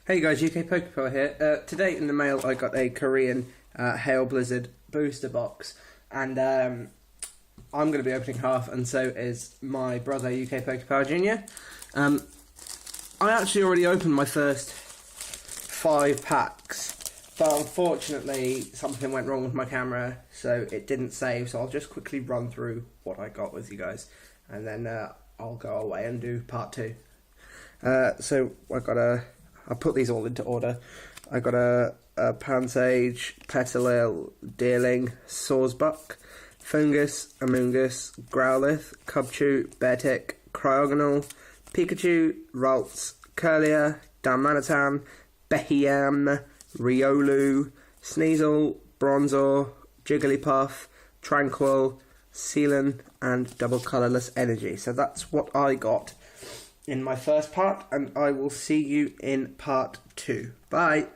Hey guys, UK Pokepal here. Today in the mail I got a Korean Hail Blizzard booster box, and I'm going to be opening half, and so is my brother UK Pokepal Jr. I actually already opened my first 5 packs, but unfortunately something went wrong with my camera, so it didn't save, so I'll just quickly run through what I got with you guys, and then I'll go away and do part 2. So I put these all into order. I got a Pansage, Petilil, Deerling, Sawsbuck, Fungus, Amoonguss, Growlithe, Cubchoo, Beartick, Cryogonal, Pikachu, Ralts, Curlier, Darmanitan, Behiam, Riolu, Sneasel, Bronzor, Jigglypuff, Tranquil, Sealan, and Double Colourless Energy. So that's what I got in my first part, and I will see you in part 2. Bye!